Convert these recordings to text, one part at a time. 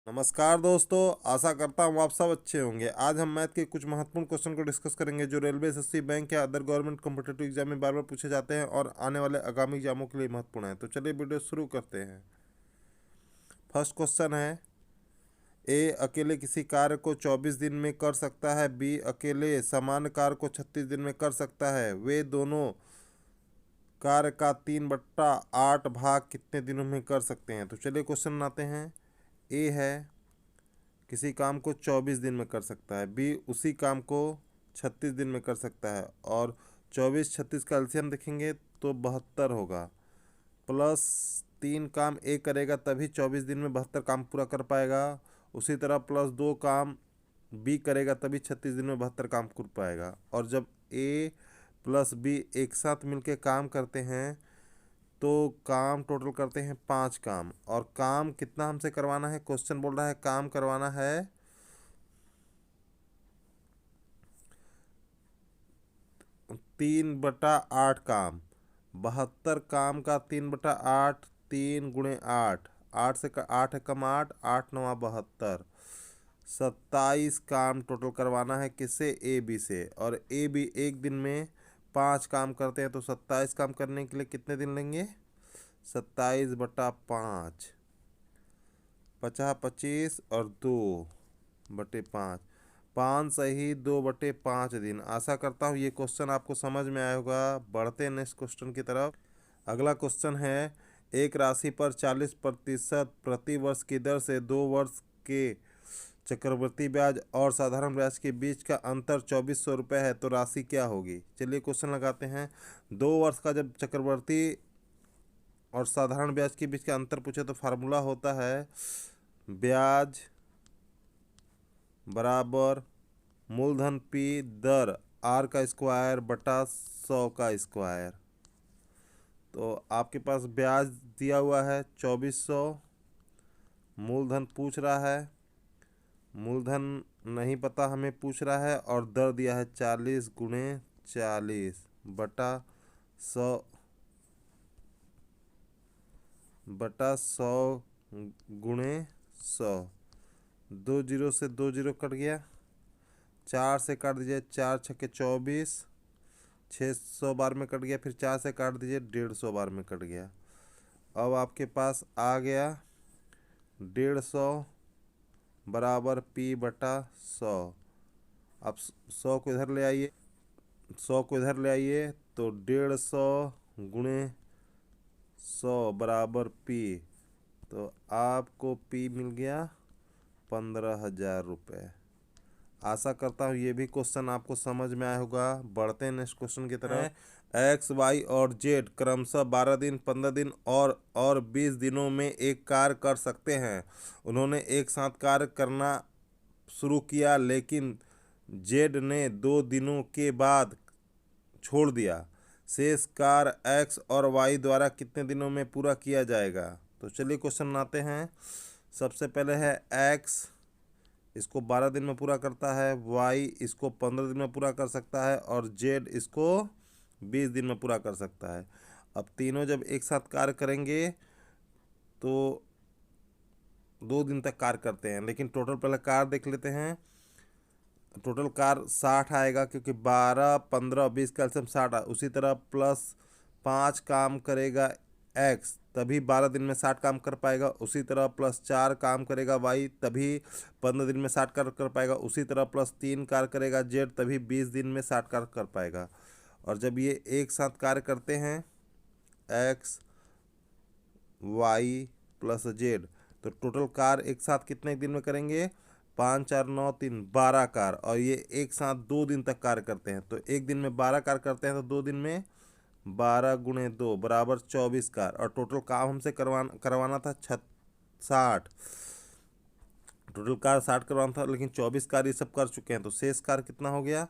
नमस्कार दोस्तों, आशा करता हूँ आप सब अच्छे होंगे। आज हम मैथ के कुछ महत्वपूर्ण क्वेश्चन को डिस्कस करेंगे जो रेलवे, एसएससी, बैंक या अदर गवर्नमेंट कॉम्पिटिटिव एग्जाम में बार बार पूछे जाते हैं और आने वाले आगामी एग्जामों के लिए महत्वपूर्ण है। तो चलिए वीडियो शुरू करते हैं। फर्स्ट क्वेश्चन है, ए अकेले किसी कार्य को 24 दिन में कर सकता है, बी अकेले समान कार्य को 36 दिन में कर सकता है। वे दोनों कार्य का 3/8 भाग कितने दिनों में कर सकते हैं। तो चलिए क्वेश्चन बनाते हैं। ए है किसी काम को 24 दिन में कर सकता है, बी उसी काम को 36 दिन में कर सकता है, और 24 36 का एलसीएम देखेंगे तो 72 होगा। प्लस 3 काम ए करेगा तभी 24 दिन में 72 काम पूरा कर पाएगा। उसी तरह प्लस 2 काम बी करेगा तभी 36 दिन में 72 काम कर पाएगा। और जब ए प्लस बी एक साथ मिलके काम करते हैं तो काम टोटल करते हैं 5 काम। और काम कितना हमसे करवाना है, क्वेश्चन बोल रहा है काम करवाना है 3/8 काम। 72 काम का 3/8, 3 × 8, 8 से 8 है कम 8, 8 × 9 72। 27 काम टोटल करवाना है किससे, ए बी से। और ए बी एक दिन में 5 काम करते हैं तो 27 काम करने के लिए कितने दिन लेंगे, 27/5, 50 25 और 2/5, 5 सही 2/5 दिन। आशा करता हूँ ये क्वेश्चन आपको समझ में आया होगा। बढ़ते हैं नेक्स्ट क्वेश्चन की तरफ। अगला क्वेश्चन है, एक राशि पर 40% प्रति वर्ष की दर से 2 वर्ष के चक्रवृद्धि ब्याज और साधारण ब्याज के बीच का अंतर 2400 रुपये है, तो राशि क्या होगी। चलिए क्वेश्चन लगाते हैं। 2 वर्ष का जब चक्रवृद्धि और साधारण ब्याज के बीच का अंतर पूछे तो फार्मूला होता है ब्याज बराबर मूलधन पी दर आर का स्क्वायर बटा 100 का स्क्वायर। तो आपके पास ब्याज दिया हुआ है 2400, मूलधन पूछ रहा है, मूलधन नहीं पता हमें पूछ रहा है, और दर दिया है 40 × 40 बटा 100 × 100। 2 जीरो से 2 जीरो कट गया, 4 से काट दीजिए, 4 छक्के 24, 600 बार में कट गया, फिर 4 से काट दीजिए, 150 बार में कट गया। अब आपके पास आ गया 150 बराबर P/100। अब 100 को इधर ले आइए, 100 को इधर ले आइए तो 150 × 100 बराबर P। तो आपको P मिल गया 15,000 रुपये। आशा करता हूँ ये भी क्वेश्चन आपको समझ में आया होगा। बढ़ते हैं नेक्स्ट क्वेश्चन की तरफ। एक्स वाई और जेड क्रमशः 12 दिन, 15 दिन और 20 दिनों में एक कार्य कर सकते हैं। उन्होंने एक साथ कार्य करना शुरू किया लेकिन जेड ने 2 दिनों के बाद छोड़ दिया। शेष कार्य एक्स और वाई द्वारा कितने दिनों में पूरा किया जाएगा। तो चलिए क्वेश्चन बनाते हैं। सबसे पहले है एक्स, इसको 12 दिन में पूरा करता है, वाई इसको 15 दिन में पूरा कर सकता है, और जेड इसको 20 दिन में पूरा कर सकता है। अब तीनों जब एक साथ कार्य करेंगे तो 2 दिन तक कार्य करते हैं, लेकिन टोटल पहले कार्य देख लेते हैं। टोटल कार्य 60 आएगा क्योंकि 12 15 20 का एलसीएम 60 है। उसी तरह प्लस 5 काम करेगा एक्स तभी 12 दिन में 60 काम कर पाएगा। उसी तरह प्लस 4 काम करेगा वाई तभी 15 दिन में 60 कार्य कर पाएगा। उसी तरह प्लस 3 कार्य करेगा जेड तभी 20 दिन में 60 कार्य कर पाएगा। और जब ये एक साथ कार्य करते हैं एक्स वाई प्लस जेड, तो टोटल कार्य एक साथ कितने दिन में करेंगे, 5 4 9 3 12 कार्य। और ये एक साथ 2 दिन तक कार्य करते हैं, तो एक दिन में 12 कार्य करते हैं तो 2 दिन में 12 × 2 बराबर 24 कार्य। और टोटल काम हमसे करवाना था 60, टोटल कार्य 60 करवाना था, लेकिन 24 कार्य ये सब कर चुके हैं। तो शेष कार्य कितना हो गया,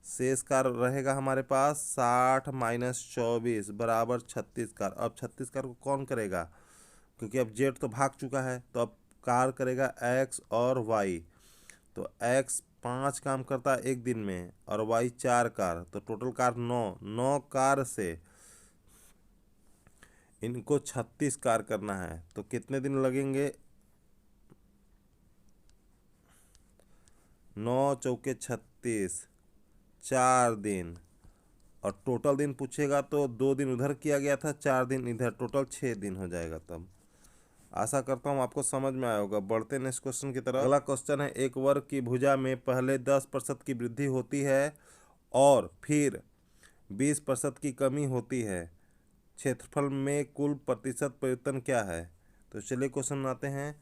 शेष कार्य रहेगा हमारे पास 60 - 24 बराबर 36 कार्य। अब 36 कार्य को कौन करेगा, क्योंकि अब जेड तो भाग चुका है, तो अब कार्य करेगा एक्स और वाई। तो एक्स 5 काम करता है एक दिन में और वाई 4 कार्य, तो टोटल कार्य 9 कार्य से इनको 36 कार्य करना है। तो कितने दिन लगेंगे, 9 चौके 36, 4 दिन। और टोटल दिन पूछेगा तो 2 दिन उधर किया गया था, 4 दिन इधर, टोटल 6 दिन हो जाएगा तब। आशा करता हूँ आपको समझ में आया होगा। बढ़ते नेक्स्ट क्वेश्चन की तरफ। अगला क्वेश्चन है, एक वर्ग की भुजा में पहले 10% की वृद्धि होती है और फिर 20% की कमी होती है, क्षेत्रफल में कुल प्रतिशत परिवर्तन क्या है? तो चलिए क्वेश्चन बनाते हैं।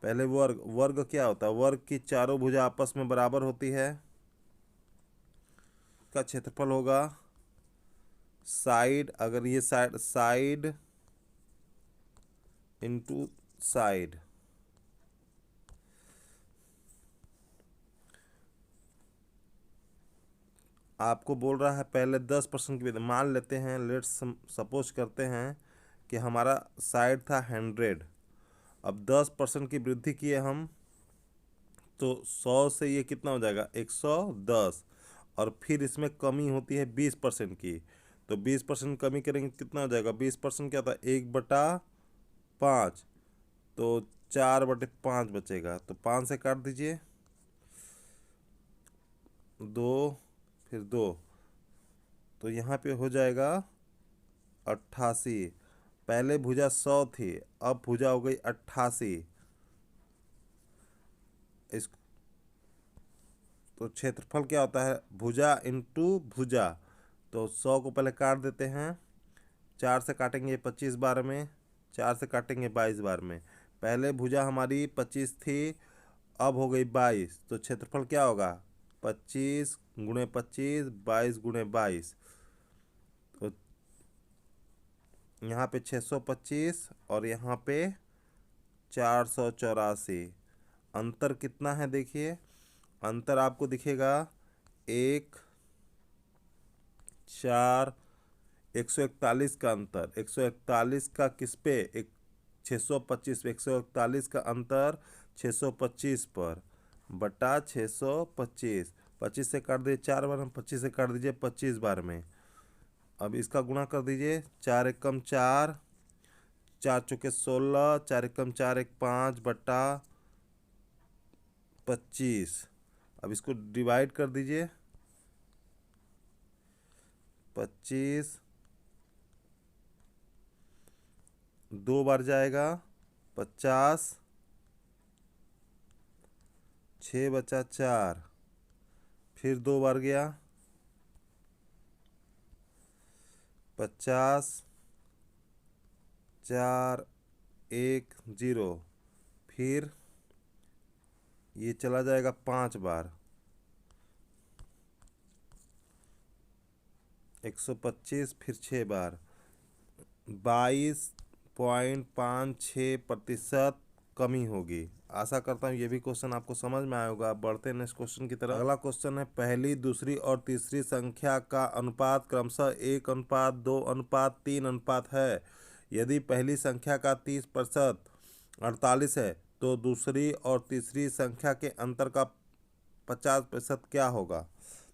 पहले वर्ग क्या होता है? वर्ग की चारों भुजा आपस में बराबर होती है, का क्षेत्रफल होगा साइड, अगर ये साइड इंटू साइड। आपको बोल रहा है पहले 10% की वृद्धि, मान लेते हैं, लेट्स सपोज करते हैं कि हमारा साइड था 100, अब 10% की वृद्धि किए हम, तो 100 से ये कितना हो जाएगा 110, और फिर इसमें कमी होती है 20% की, तो 20% कमी करेंगे कितना हो जाएगा? 20% क्या होता है? 1/5, तो 4/5 बचेगा, तो 5 से काट दीजिए, 2, फिर 2, तो यहाँ पे हो जाएगा 88। पहले भुजा 100 थी, अब भुजा हो गई 88। इस तो क्षेत्रफल क्या होता है? भुजा इंटू भुजा, तो 100 को पहले काट देते हैं, 4 से काटेंगे 25 बार में, 4 से काटेंगे 22 बार में। पहले भुजा हमारी 25 थी, अब हो गई 22, तो क्षेत्रफल क्या होगा? 25 गुणे 25, 22 गुणे 22, तो यहाँ पे 625 और यहाँ पे 484। अंतर कितना है देखिए, अंतर आपको दिखेगा 1, 4, 141 का अंतर, 141 का किस पे? 625, 141 का अंतर 625 पर, बटा 625, 25 से काट दीजिए 4 बार में, 25 से काट दीजिए 25 बार में। अब इसका गुणा कर दीजिए, 4 एकम 4, 4 चौके 16, 4 एकम 4 एक 5 बटा 25। अब इसको डिवाइड कर दीजिए, 25 2 बार जाएगा 50, 6 बचा 4, फिर 2 बार गया 50, 4 1 0, फिर ये चला जाएगा 5 बार, 125, फिर 6 बार, 22.56% कमी होगी। आशा करता हूँ ये भी क्वेश्चन आपको समझ में आया होगा। बढ़ते हैं नेक्स्ट क्वेश्चन की तरफ। अगला क्वेश्चन है, पहली, दूसरी और तीसरी संख्या का अनुपात क्रमशः 1:2:3 है। यदि पहली संख्या का 30% 48 है, तो दूसरी और तीसरी संख्या के अंतर का 50% क्या होगा?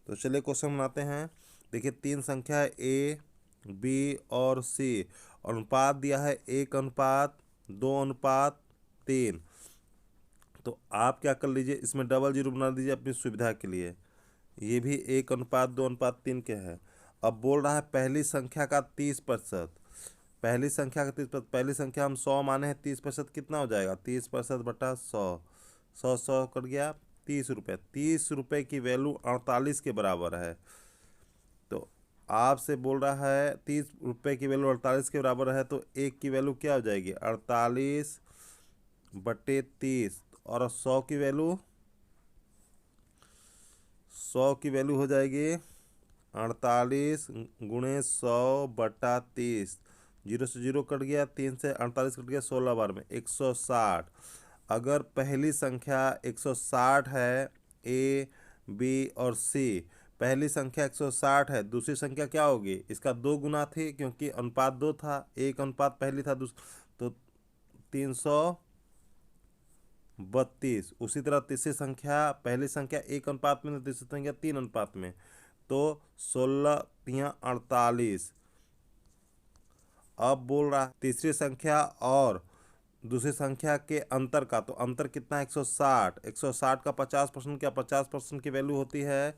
तो चलिए क्वेश्चन बनाते हैं। देखिए, 3 संख्या है ए, बी और सी, अनुपात दिया है 1:2:3। तो आप क्या कर लीजिए, इसमें डबल जीरो बना दीजिए अपनी सुविधा के लिए। ये भी 1:2:3 के है। अब बोल रहा है पहली संख्या का 30%, पहली संख्या का 30%, पहली संख्या हम 100 माने हैं, 30% कितना हो जाएगा? 30% बटा 100, 100 कट गया, 30 रुपये। 30 रुपये की वैल्यू 48 के बराबर है। तो आपसे बोल रहा है 30 रुपये की वैल्यू 48 के बराबर है, तो एक की वैल्यू क्या हो जाएगी? 48/30, और 100 की वैल्यू, 100 की वैल्यू हो जाएगी 48 गुणे 100/30। 0 से 0 कट गया, 3 से 48 कट गया, 16 बार में 160। अगर पहली संख्या 160 है, ए, बी और सी, पहली संख्या 160 है, दूसरी संख्या क्या होगी? इसका 2 गुना थी, क्योंकि अनुपात 2 था, एक अनुपात पहली था, तो 332। उसी तरह तीसरी संख्या, पहली संख्या 1 अनुपात में, तीसरी संख्या 3 अनुपात में, तो 16×3=48। अब बोल रहा तीसरी संख्या और दूसरी संख्या के अंतर का, तो अंतर कितना है 160। 160 का 50% क्या 50% की वैल्यू होती है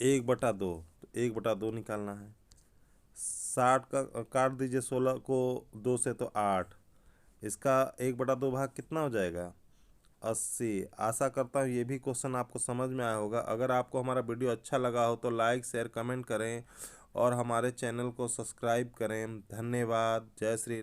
1/2। तो 1/2 निकालना है। 60 का काट दीजिए 16 को 2 से तो 8। इसका 1/2 भाग कितना हो जाएगा 80। आशा करता हूँ ये भी क्वेश्चन आपको समझ में आया होगा। अगर आपको हमारा वीडियो अच्छा लगा हो तो लाइक शेयर कमेंट करें और हमारे चैनल को सब्सक्राइब करें। धन्यवाद। जय श्री